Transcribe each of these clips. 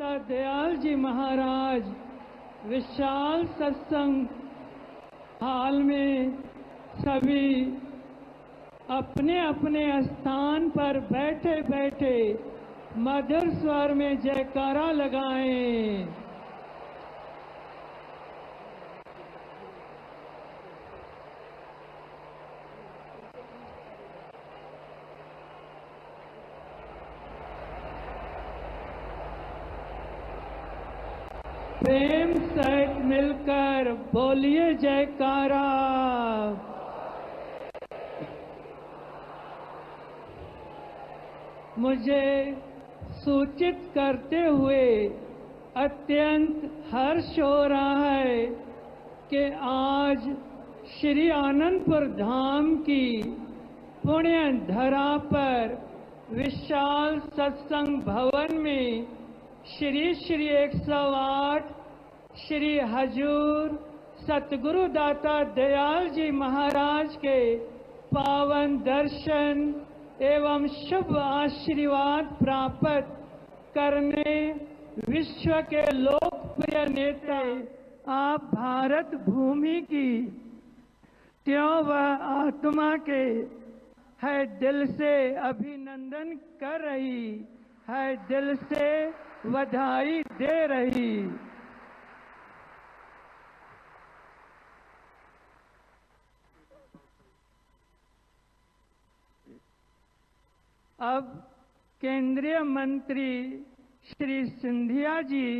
दाता दयाल जी महाराज विशाल सत्संग हाल में सभी अपने अपने स्थान पर बैठे बैठे मधुर स्वर में जयकारा लगाएं। प्रेम सहित मिलकर बोलिए जयकारा। मुझे सूचित करते हुए अत्यंत हर्ष हो रहा है कि आज श्री आनंदपुर धाम की पुण्य धरा पर विशाल सत्संग भवन में श्री श्री 108 श्री हजूर सतगुरु दाता दयाल जी महाराज के पावन दर्शन एवं शुभ आशीर्वाद प्राप्त करने विश्व के लोकप्रिय नेता आप भारत भूमि की त्यों वह आत्मा के है दिल से अभिनंदन कर रही है, दिल से बधाई दे रही। अब केंद्रीय मंत्री श्री सिंधिया जी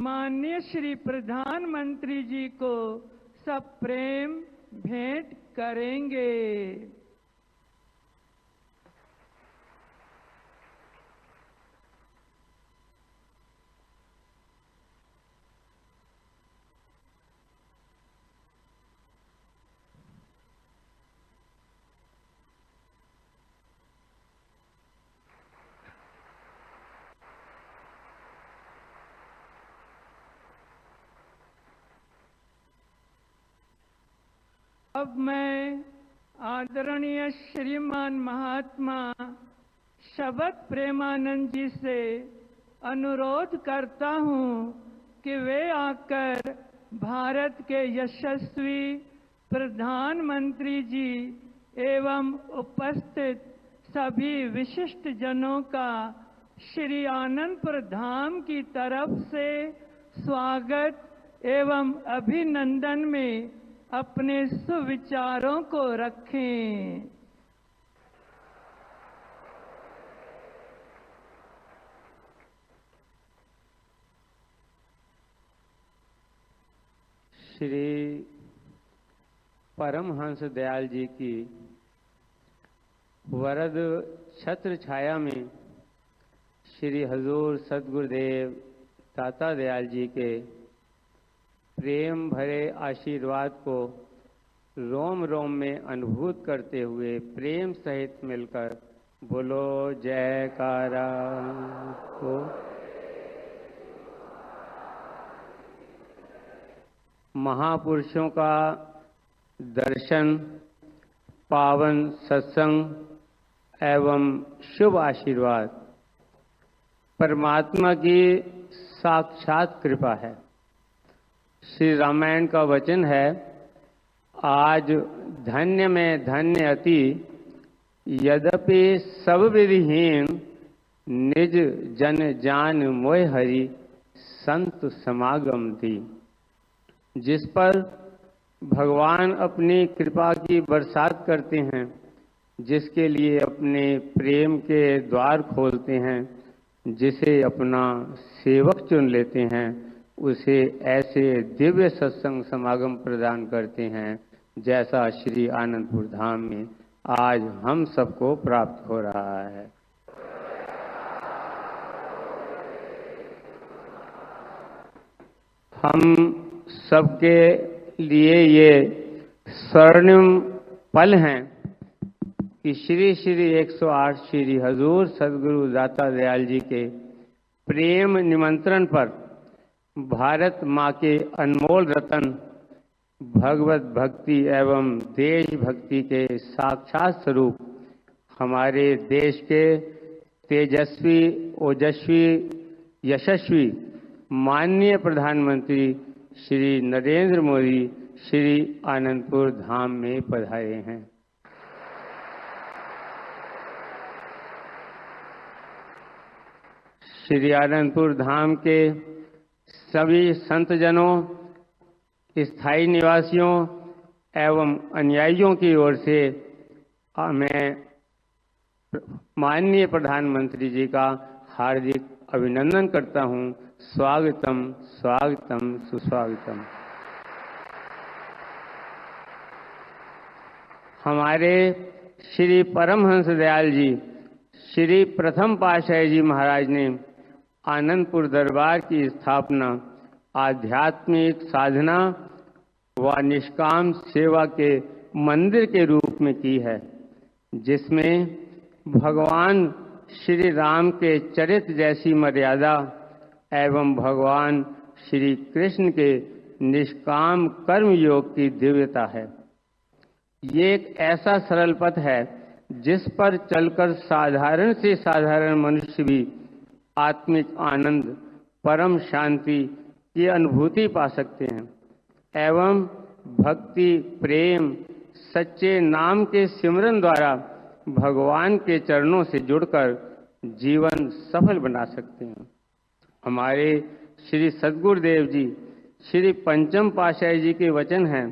माननीय श्री प्रधानमंत्री जी को सब प्रेम भेंट करेंगे। अब मैं आदरणीय श्रीमान महात्मा शबद प्रेमानंद जी से अनुरोध करता हूं कि वे आकर भारत के यशस्वी प्रधानमंत्री जी एवं उपस्थित सभी विशिष्ट जनों का श्री आनंदपुर धाम की तरफ से स्वागत एवं अभिनंदन में अपने सुविचारों को रखें। श्री परमहंस दयाल जी की वरद छत्र छाया में श्री हजूर सतगुरुदेव दाता दयाल जी के प्रेम भरे आशीर्वाद को रोम रोम में अनुभूत करते हुए प्रेम सहित मिलकर बोलो जयकारा हो। महापुरुषों का दर्शन, पावन सत्संग एवं शुभ आशीर्वाद परमात्मा की साक्षात कृपा है। श्री रामायण का वचन है, आज धन्य में धन्य अति यद्यपि सब विधिहीन निज जन जान मोय हरि संत समागम थी। जिस पर भगवान अपनी कृपा की बरसात करते हैं, जिसके लिए अपने प्रेम के द्वार खोलते हैं, जिसे अपना सेवक चुन लेते हैं, उसे ऐसे दिव्य सत्संग समागम प्रदान करते हैं जैसा श्री आनंदपुर धाम में आज हम सबको प्राप्त हो रहा है। हम सबके लिए ये स्वर्णिम पल हैं कि श्री श्री 108 श्री हजूर सदगुरु दाता दयाल जी के प्रेम निमंत्रण पर भारत माँ के अनमोल रतन भगवत भक्ति एवं देश भक्ति के साक्षात स्वरूप हमारे देश के तेजस्वी ओजस्वी यशस्वी माननीय प्रधानमंत्री श्री नरेंद्र मोदी श्री आनंदपुर धाम में पधारे हैं। श्री आनंदपुर धाम के सभी संतजनों, स्थायी निवासियों एवं अनुयायियों की ओर से मैं माननीय प्रधानमंत्री जी का हार्दिक अभिनंदन करता हूं। स्वागतम स्वागतम सुस्वागतम। हमारे श्री परमहंस दयाल जी श्री प्रथम पातशाही जी महाराज ने आनंदपुर दरबार की स्थापना आध्यात्मिक साधना व निष्काम सेवा के मंदिर के रूप में की है, जिसमें भगवान श्री राम के चरित्र जैसी मर्यादा एवं भगवान श्री कृष्ण के निष्काम कर्म योग की दिव्यता है। ये एक ऐसा सरल पथ है जिस पर चलकर साधारण से साधारण मनुष्य भी आत्मिक आनंद, परम शांति की अनुभूति पा सकते हैं एवं भक्ति, प्रेम, सच्चे नाम के सिमरन द्वारा भगवान के चरणों से जुड़कर जीवन सफल बना सकते हैं। हमारे श्री सद्गुरुदेव जी श्री पंचम पातशाही जी के वचन हैं,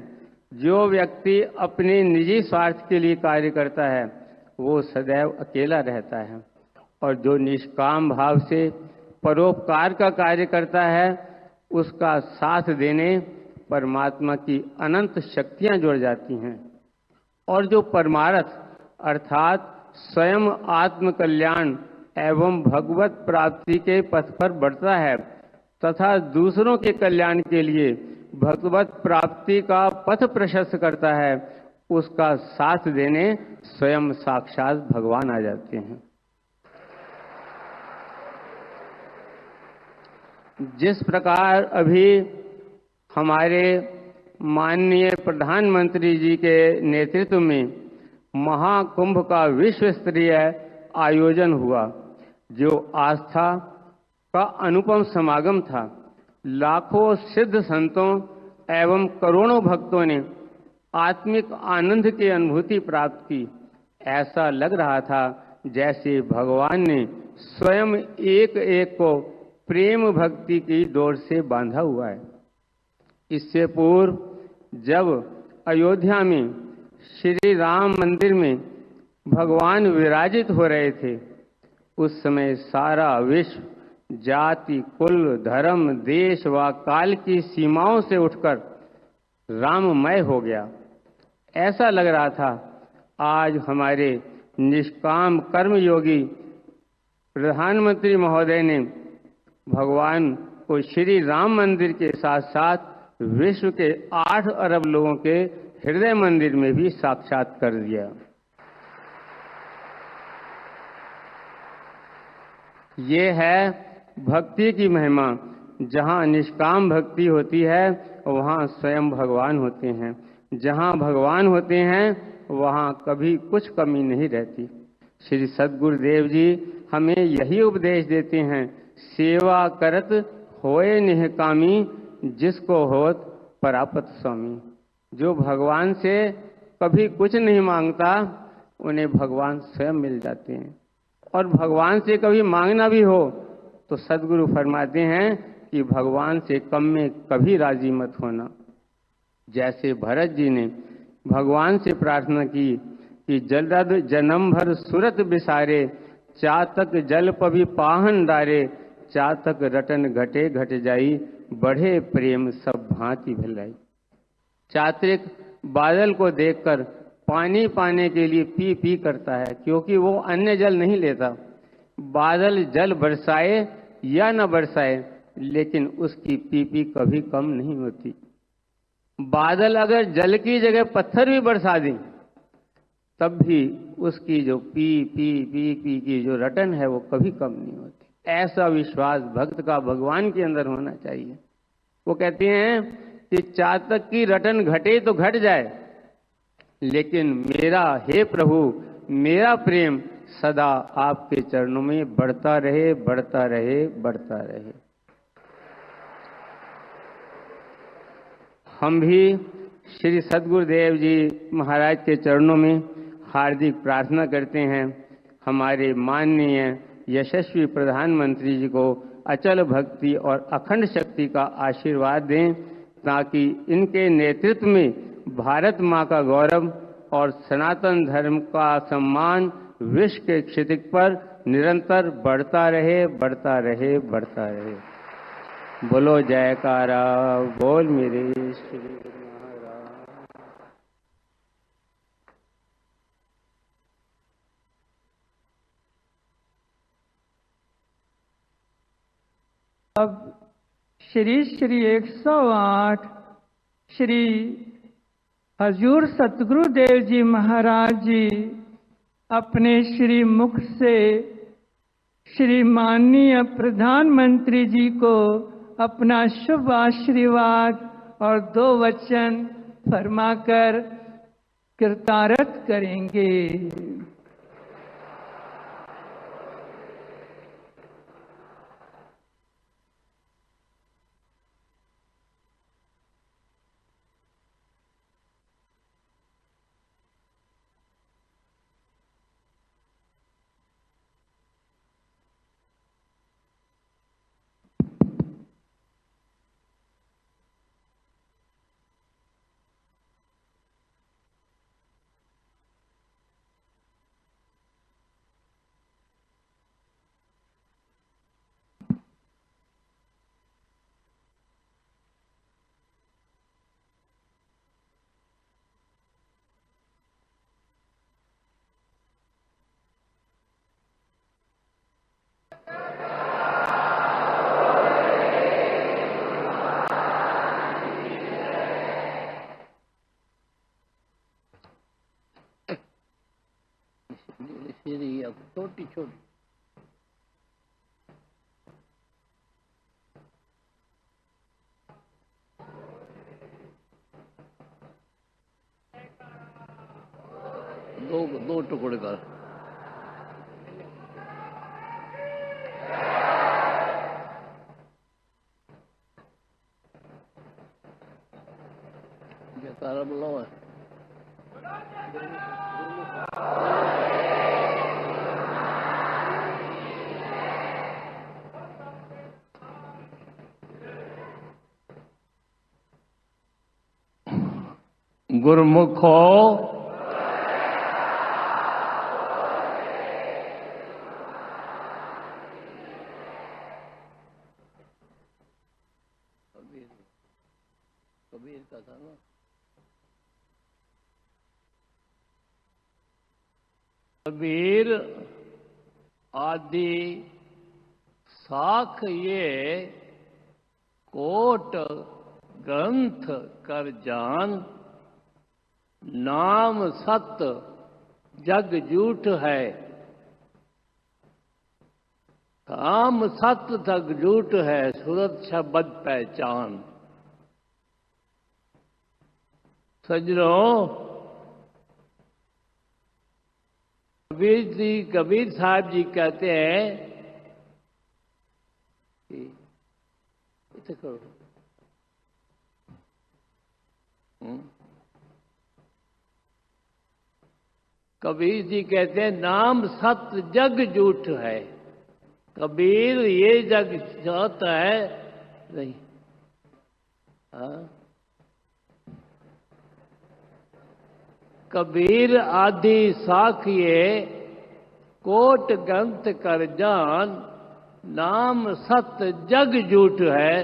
जो व्यक्ति अपने निजी स्वार्थ के लिए कार्य करता है वो सदैव अकेला रहता है, और जो निष्काम भाव से परोपकार का कार्य करता है उसका साथ देने परमात्मा की अनंत शक्तियां जुड़ जाती हैं। और जो परमार्थ अर्थात स्वयं आत्म कल्याण एवं भगवत प्राप्ति के पथ पर बढ़ता है तथा दूसरों के कल्याण के लिए भगवत प्राप्ति का पथ प्रशस्त करता है, उसका साथ देने स्वयं साक्षात भगवान आ जाते हैं। जिस प्रकार अभी हमारे माननीय प्रधानमंत्री जी के नेतृत्व में महाकुंभ का विश्व स्तरीय आयोजन हुआ, जो आस्था का अनुपम समागम था। लाखों सिद्ध संतों एवं करोड़ों भक्तों ने आत्मिक आनंद की अनुभूति प्राप्त की। ऐसा लग रहा था जैसे भगवान ने स्वयं एक एक को प्रेम भक्ति की डोर से बांधा हुआ है। इससे पूर्व जब अयोध्या में श्री राम मंदिर में भगवान विराजित हो रहे थे, उस समय सारा विश्व जाति, कुल, धर्म, देश व काल की सीमाओं से उठकर राममय हो गया। ऐसा लग रहा था आज हमारे निष्काम कर्मयोगी प्रधानमंत्री महोदय ने भगवान को श्री राम मंदिर के साथ साथ विश्व के 8 अरब लोगों के हृदय मंदिर में भी साक्षात कर दिया। ये है भक्ति की महिमा। जहाँ निष्काम भक्ति होती है वहाँ स्वयं भगवान होते हैं। जहाँ भगवान होते हैं वहाँ कभी कुछ कमी नहीं रहती। श्री सद्गुरुदेव जी हमें यही उपदेश देते हैं, सेवा करत होए निहकामी, जिसको होत परापत स्वामी। जो भगवान से कभी कुछ नहीं मांगता उन्हें भगवान स्वयं मिल जाते हैं, और भगवान से कभी मांगना भी हो तो सद्गुरु फरमाते हैं कि भगवान से कम में कभी राजी मत होना। जैसे भरत जी ने भगवान से प्रार्थना की कि जलद जन्म भर सुरत बिसारे, चातक जल पभी पाहन डारे, चातक रटन घटे घट जाई, बढ़े प्रेम सब भांति भलाई। चात्रिक बादल को देखकर पानी पाने के लिए पी पी करता है, क्योंकि वो अन्य जल नहीं लेता। बादल जल बरसाए या न बरसाए, लेकिन उसकी पी पी कभी कम नहीं होती। बादल अगर जल की जगह पत्थर भी बरसा दें तब भी उसकी जो पी पी पी पी की जो रटन है वो कभी कम नहीं होती। ऐसा विश्वास भक्त का भगवान के अंदर होना चाहिए। वो कहते हैं कि चातक की रटन घटे तो घट जाए, लेकिन मेरा हे प्रभु, मेरा प्रेम सदा आपके चरणों में बढ़ता रहे, बढ़ता रहे, बढ़ता रहे। हम भी श्री सद्गुरुदेव जी महाराज के चरणों में हार्दिक प्रार्थना करते हैं, हमारे माननीय यशस्वी प्रधानमंत्री जी को अचल भक्ति और अखंड शक्ति का आशीर्वाद दें, ताकि इनके नेतृत्व में भारत माँ का गौरव और सनातन धर्म का सम्मान विश्व के क्षितिज पर निरंतर बढ़ता रहे, बढ़ता रहे, बढ़ता रहे। बोलो जयकारा बोल मेरे श्री गुरु महाराज। अब श्री 108 श्री हजूर सतगुरुदेव जी महाराज जी अपने श्री मुख से श्री माननीय प्रधानमंत्री जी को अपना शुभ आशीर्वाद और 2 वचन फरमाकर कृतार्थ करेंगे। छोटी छोटी दो टुकड़े कर। जयकारा बुलाओ। गुरुमुखो कबीर का था ना। कबीर आदि साख ये कोट ग्रंथ कर जान, नाम सत जग झूठ है। काम सत जग झूठ है, सूरत शब्द पहचान। सज्जनों, कबीर साहब जी कहते हैं कि इसे करो। कबीर जी कहते हैं नाम सत्य जग झूठ है। कबीर ये जग सत है नहीं। कबीर आदि साखिए कोट ग्रंथ कर जान, नाम सत्य जग झूठ है,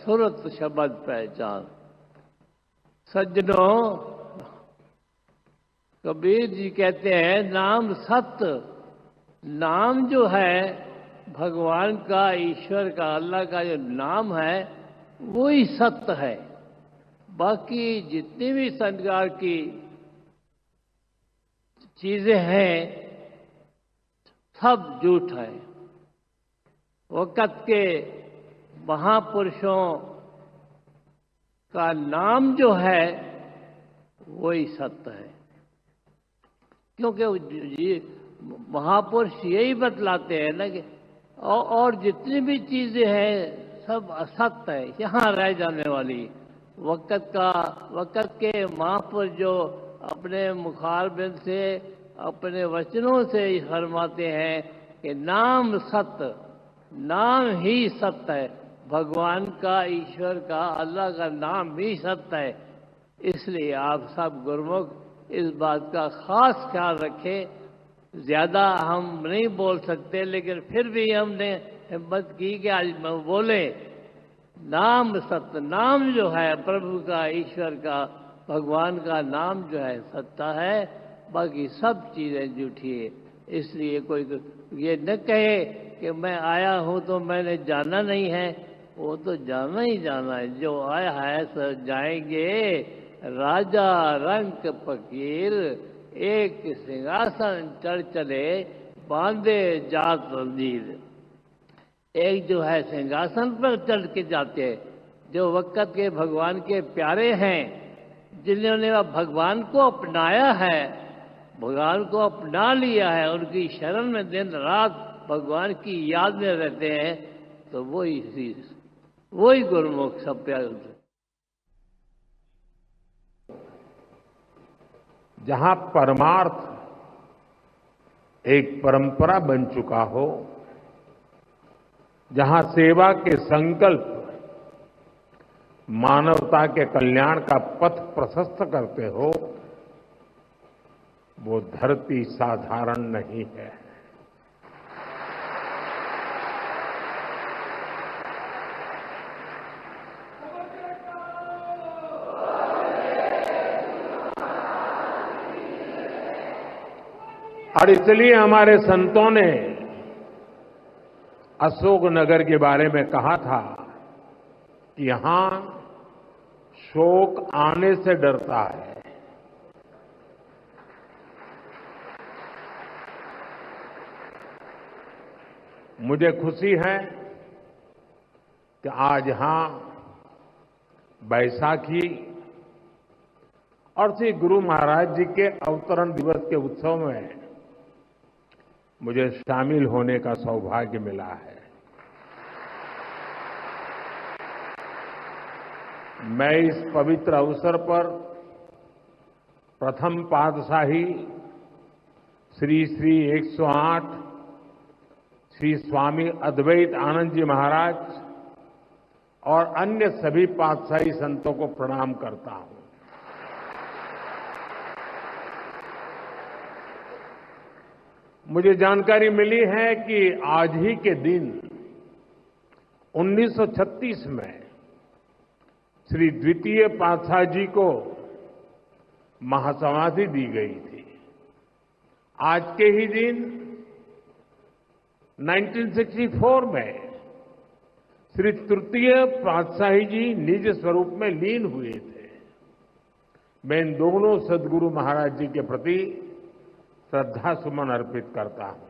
सुरत शब्द पहचान। सज्जनों, कबीर जी कहते हैं नाम सत्य, नाम जो है भगवान का, ईश्वर का, अल्लाह का जो नाम है वो ही सत्य है। बाकी जितनी भी संसार की चीजें हैं सब झूठ है। वक़्त के महापुरुषों का नाम जो है वही सत्य है। क्योंकि महापुरुष यही बतलाते हैं ना कि और जितनी भी चीजें हैं सब असत्य है, यहाँ रह जाने वाली। वक्त के महापुरुष जो अपने मुखारबिंद से अपने वचनों से फरमाते हैं कि नाम सत्य, नाम ही सत्य है। भगवान का, ईश्वर का, अल्लाह का नाम ही सत्य है। इसलिए आप सब गुरुमुख इस बात का खास ख्याल रखें। ज्यादा हम नहीं बोल सकते, लेकिन फिर भी हमने हिम्मत की कि आज बोले। नाम सत्य, नाम जो है प्रभु का, ईश्वर का, भगवान का नाम जो है सत्ता है, बाकी सब चीजें झूठी है। इसलिए कोई ये न कहे कि मैं आया हूं तो मैंने जाना नहीं है, वो तो जाना ही जाना है। जो आया है सब जाएंगे। राजा रंक फकीर एक सिंहासन चढ़ चले, बांधे जात रणधीर। एक जो है सिंहासन पर चढ़ के जाते हैं, जो वक्त के भगवान के प्यारे हैं, जिन्होंने भगवान को अपनाया है, भगवान को अपना लिया है, उनकी शरण में दिन रात भगवान की याद में रहते हैं, तो वही गुरुमुख सब प्यारे। जहां परमार्थ एक परंपरा बन चुका हो, जहां सेवा के संकल्प मानवता के कल्याण का पथ प्रशस्त करते हो, वो धरती साधारण नहीं है। और इसलिए हमारे संतों ने अशोकनगर के बारे में कहा था कि यहां शोक आने से डरता है। मुझे खुशी है कि आज यहां बैसाखी और श्री गुरु महाराज जी के अवतरण दिवस के उत्सव में मुझे शामिल होने का सौभाग्य मिला है। मैं इस पवित्र अवसर पर प्रथम पातशाही श्री श्री 108 श्री स्वामी अद्वैत आनंद जी महाराज और अन्य सभी पातशाही संतों को प्रणाम करता हूं। मुझे जानकारी मिली है कि आज ही के दिन 1936 में श्री द्वितीय पातशाह जी को महासमाधि दी गई थी। आज के ही दिन 1964 में श्री तृतीय पातशाही जी निज स्वरूप में लीन हुए थे। मैं इन दोनों सदगुरु महाराज जी के प्रति श्रद्धा सुमन अर्पित करता हूं।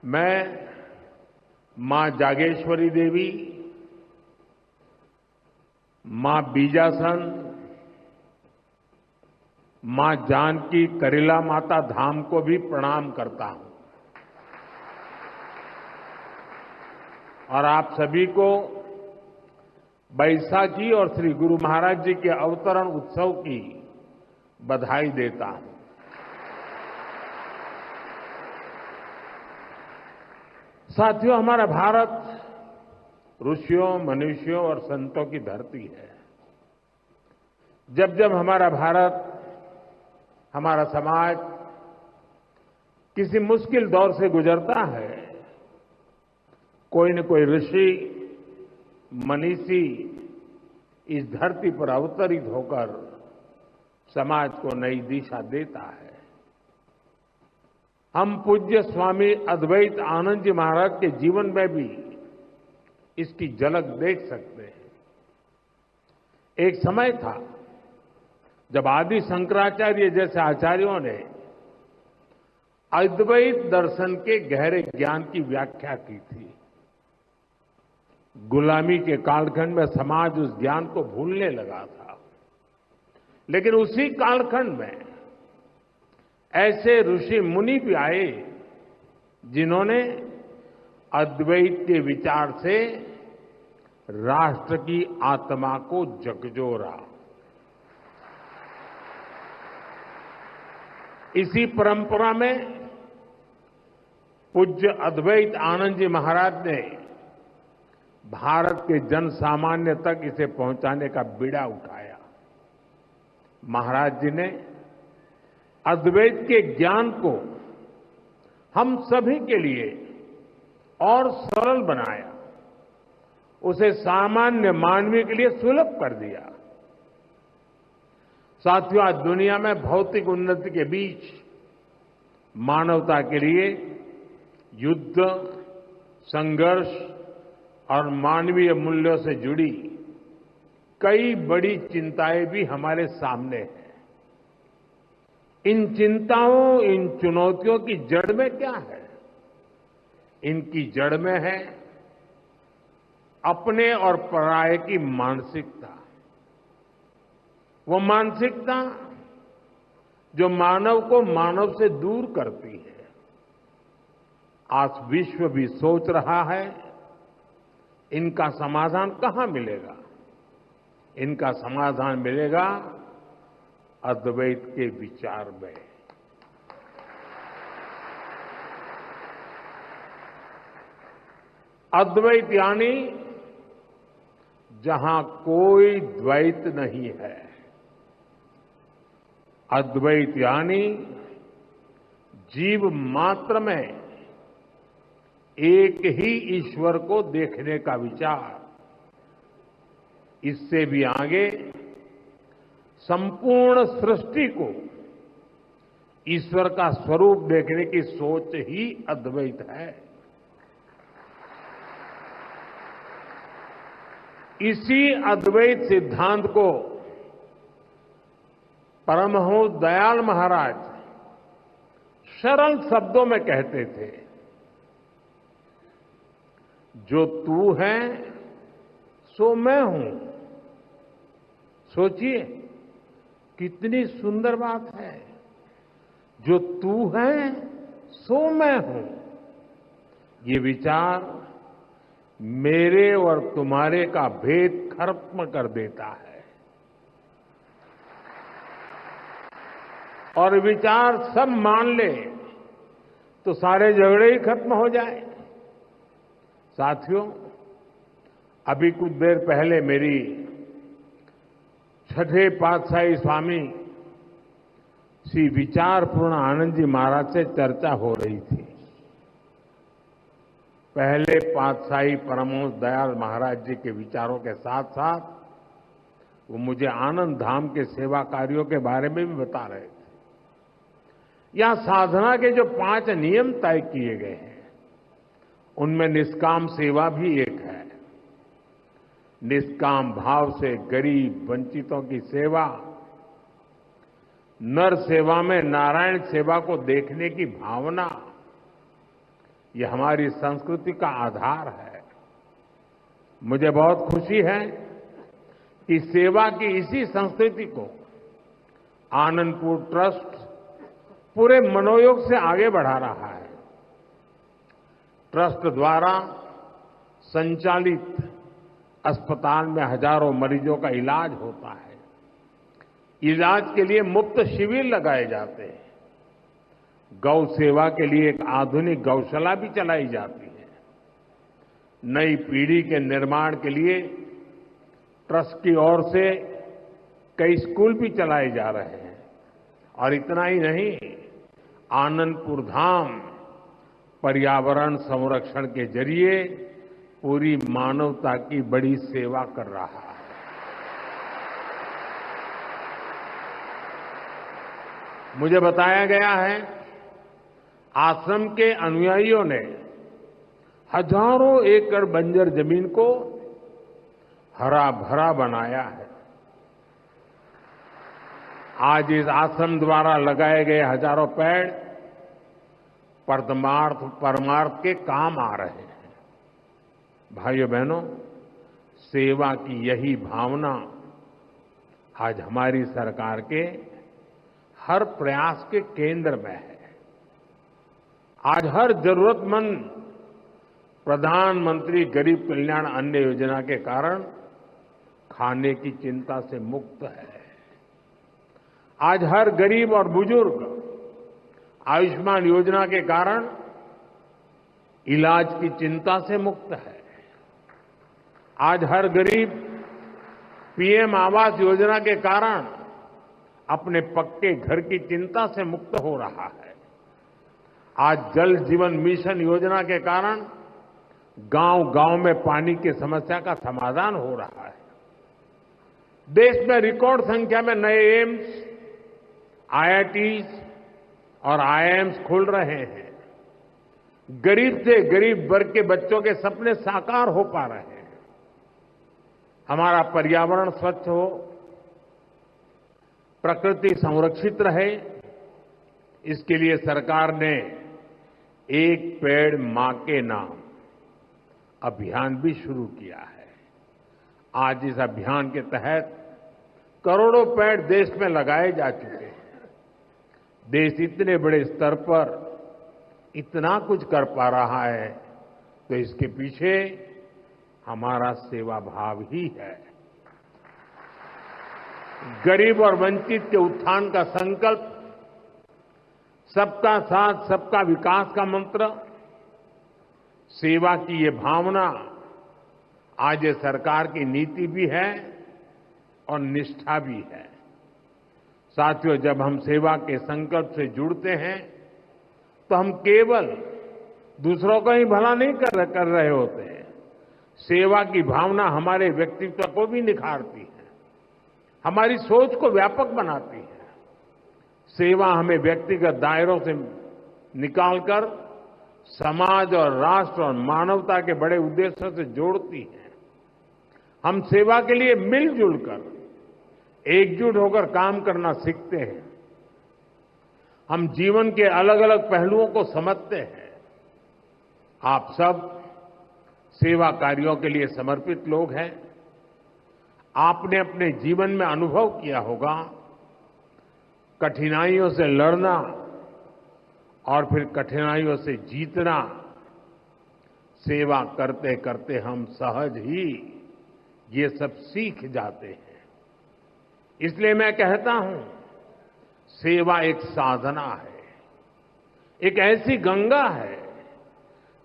मैं मां जागेश्वरी देवी, मां बीजासन, मां जानकी करिला माता धाम को भी प्रणाम करता हूं और आप सभी को बैसाखी और श्री गुरु महाराज जी के अवतरण उत्सव की बधाई देता हूं। साथियों, हमारा भारत ऋषियों, मनुष्यों और संतों की धरती है। जब जब हमारा भारत, हमारा समाज किसी मुश्किल दौर से गुजरता है, कोई न कोई ऋषि, मनीषी इस धरती पर अवतरित होकर समाज को नई दिशा देता है। हम पूज्य स्वामी अद्वैत आनंद जी महाराज के जीवन में भी इसकी झलक देख सकते हैं। एक समय था जब आदि शंकराचार्य जैसे आचार्यों ने अद्वैत दर्शन के गहरे ज्ञान की व्याख्या की थी। गुलामी के कालखंड में समाज उस ज्ञान को भूलने लगा था। लेकिन उसी कालखंड में ऐसे ऋषि मुनि भी आए जिन्होंने अद्वैत के विचार से राष्ट्र की आत्मा को झकझोरा। इसी परंपरा में पूज्य अद्वैत आनंद जी महाराज ने भारत के जन सामान्य तक इसे पहुंचाने का बीड़ा उठाया। महाराज जी ने अद्वैत के ज्ञान को हम सभी के लिए और सरल बनाया, उसे सामान्य मानवीय के लिए सुलभ कर दिया। साथियों, आज दुनिया में भौतिक उन्नति के बीच मानवता के लिए युद्ध, संघर्ष और मानवीय मूल्यों से जुड़ी कई बड़ी चिंताएं भी हमारे सामने हैं। इन चिंताओं, इन चुनौतियों की जड़ में क्या है? इनकी जड़ में है अपने और पराये की मानसिकता। वो मानसिकता जो मानव को मानव से दूर करती है। आज विश्व भी सोच रहा है इनका समाधान कहां मिलेगा? इनका समाधान मिलेगा अद्वैत के विचार में। अद्वैत यानी जहां कोई द्वैत नहीं है। अद्वैत यानी जीव मात्र में एक ही ईश्वर को देखने का विचार। इससे भी आगे संपूर्ण सृष्टि को ईश्वर का स्वरूप देखने की सोच ही अद्वैत है। इसी अद्वैत सिद्धांत को परमहंस दयाल महाराज सरल शब्दों में कहते थे, जो तू है सो मैं हूं। सोचिए कितनी सुंदर बात है। जो तू है सो मैं हूं। ये विचार मेरे और तुम्हारे का भेद खत्म कर देता है और विचार सब मान ले तो सारे झगड़े ही खत्म हो जाए। साथियों, अभी कुछ देर पहले मेरी छठे पातशाही स्वामी श्री विचारपूर्ण आनंद जी महाराज से चर्चा हो रही थी। पहले पातशाही परमहंस दयाल महाराज जी के विचारों के साथ साथ वो मुझे आनंद धाम के सेवा कार्यों के बारे में भी बता रहे थे। यहां साधना के जो 5 नियम तय किए गए हैं उनमें निष्काम सेवा भी एक है। निष्काम भाव से गरीब वंचितों की सेवा, नर सेवा में नारायण सेवा को देखने की भावना, ये हमारी संस्कृति का आधार है। मुझे बहुत खुशी है कि सेवा की इसी संस्कृति को आनंदपुर ट्रस्ट पूरे मनोयोग से आगे बढ़ा रहा है। ट्रस्ट द्वारा संचालित अस्पताल में हजारों मरीजों का इलाज होता है। इलाज के लिए मुफ्त शिविर लगाए जाते हैं। गौ सेवा के लिए एक आधुनिक गौशाला भी चलाई जाती है। नई पीढ़ी के निर्माण के लिए ट्रस्ट की ओर से कई स्कूल भी चलाए जा रहे हैं। और इतना ही नहीं, आनंदपुर धाम पर्यावरण संरक्षण के जरिए पूरी मानवता की बड़ी सेवा कर रहा है। मुझे बताया गया है आश्रम के अनुयायियों ने हजारों एकड़ बंजर जमीन को हरा भरा बनाया है। आज इस आश्रम द्वारा लगाए गए हजारों पेड़ परमार्थ के काम आ रहे हैं। भाइयों बहनों, सेवा की यही भावना आज हमारी सरकार के हर प्रयास के केंद्र में है। आज हर जरूरतमंद प्रधानमंत्री गरीब कल्याण अन्न योजना के कारण खाने की चिंता से मुक्त है। आज हर गरीब और बुजुर्ग आयुष्मान योजना के कारण इलाज की चिंता से मुक्त है। आज हर गरीब पीएम आवास योजना के कारण अपने पक्के घर की चिंता से मुक्त हो रहा है। आज जल जीवन मिशन योजना के कारण गांव-गांव में पानी की समस्या का समाधान हो रहा है। देश में रिकॉर्ड संख्या में नए एम्स, आईआईटीज और आईआईएम्स खुल रहे हैं। गरीब से गरीब वर्ग के बच्चों के सपने साकार हो पा रहे हैं। हमारा पर्यावरण स्वच्छ हो, प्रकृति संरक्षित रहे, इसके लिए सरकार ने एक पेड़ मां के नाम अभियान भी शुरू किया है। आज इस अभियान के तहत करोड़ों पेड़ देश में लगाए जा चुके हैं। देश इतने बड़े स्तर पर इतना कुछ कर पा रहा है तो इसके पीछे हमारा सेवा भाव ही है। गरीब और वंचित के उत्थान का संकल्प, सबका साथ सबका विकास का मंत्र, सेवा की ये भावना आज ये सरकार की नीति भी है और निष्ठा भी है। साथियों, जब हम सेवा के संकल्प से जुड़ते हैं तो हम केवल दूसरों का ही भला नहीं कर रहे होते हैं। सेवा की भावना हमारे व्यक्तित्व को भी निखारती है, हमारी सोच को व्यापक बनाती है। सेवा हमें व्यक्तिगत दायरों से निकालकर समाज और राष्ट्र और मानवता के बड़े उद्देश्यों से जोड़ती है। हम सेवा के लिए मिलजुल कर, एकजुट होकर काम करना सीखते हैं। हम जीवन के अलग अलग पहलुओं को समझते हैं। आप सब सेवा कार्यों के लिए समर्पित लोग हैं। आपने अपने जीवन में अनुभव किया होगा, कठिनाइयों से लड़ना और फिर कठिनाइयों से जीतना। सेवा करते करते हम सहज ही ये सब सीख जाते हैं। इसलिए मैं कहता हूं, सेवा एक साधना है, एक ऐसी गंगा है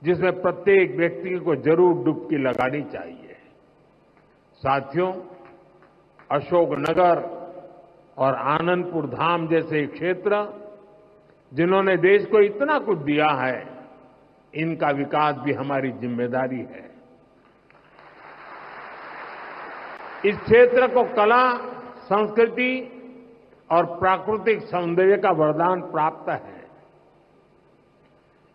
जिसमें प्रत्येक व्यक्ति को जरूर डुबकी लगानी चाहिए। साथियों, अशोकनगर और आनंदपुर धाम जैसे क्षेत्र जिन्होंने देश को इतना कुछ दिया है, इनका विकास भी हमारी जिम्मेदारी है। इस क्षेत्र को कला, संस्कृति और प्राकृतिक सौंदर्य का वरदान प्राप्त है।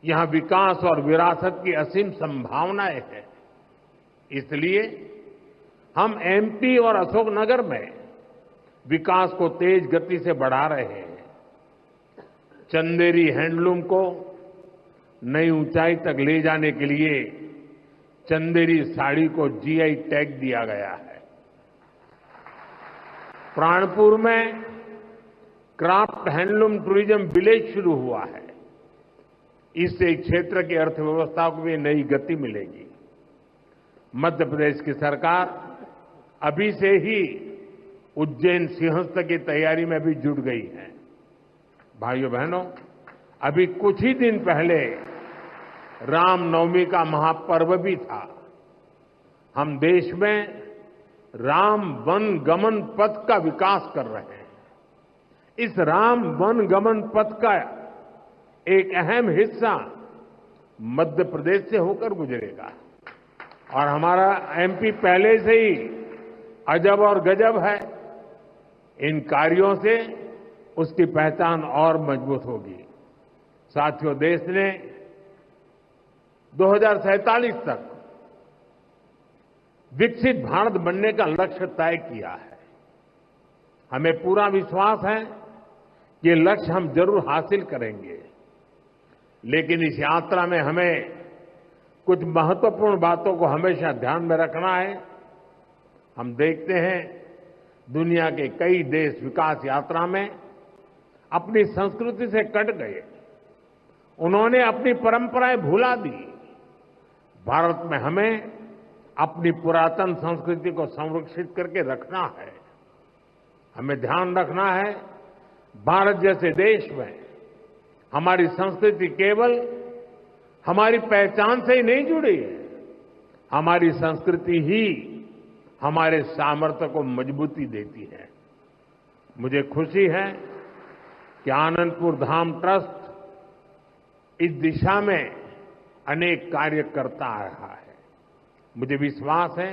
यहां विकास और विरासत की असीम संभावनाएं हैं। इसलिए हम एमपी और अशोकनगर में विकास को तेज गति से बढ़ा रहे हैं। चंदेरी हैंडलूम को नई ऊंचाई तक ले जाने के लिए चंदेरी साड़ी को जीआई टैग दिया गया है। प्राणपुर में क्राफ्ट हैंडलूम टूरिज्म विलेज शुरू हुआ है। इससे क्षेत्र की अर्थव्यवस्था को भी नई गति मिलेगी। मध्य प्रदेश की सरकार अभी से ही उज्जैन सिंहस्थ की तैयारी में भी जुट गई है। भाइयों बहनों, अभी कुछ ही दिन पहले रामनवमी का महापर्व भी था। हम देश में राम वन गमन पथ का विकास कर रहे हैं। इस राम वन गमन पथ का एक अहम हिस्सा मध्य प्रदेश से होकर गुजरेगा और हमारा एमपी पहले से ही अजब और गजब है। इन कार्यों से उसकी पहचान और मजबूत होगी। साथियों, देश ने 2047 तक विकसित भारत बनने का लक्ष्य तय किया है। हमें पूरा विश्वास है कि ये लक्ष्य हम जरूर हासिल करेंगे। लेकिन इस यात्रा में हमें कुछ महत्वपूर्ण बातों को हमेशा ध्यान में रखना है। हम देखते हैं दुनिया के कई देश विकास यात्रा में अपनी संस्कृति से कट गए। उन्होंने अपनी परंपराएं भुला दी। भारत में हमें अपनी पुरातन संस्कृति को संरक्षित करके रखना है। हमें ध्यान रखना है, भारत जैसे देश में हमारी संस्कृति केवल हमारी पहचान से ही नहीं जुड़ी है। हमारी संस्कृति ही हमारे सामर्थ्य को मजबूती देती है। मुझे खुशी है कि आनंदपुर धाम ट्रस्ट इस दिशा में अनेक कार्य करता आ रहा है। मुझे विश्वास है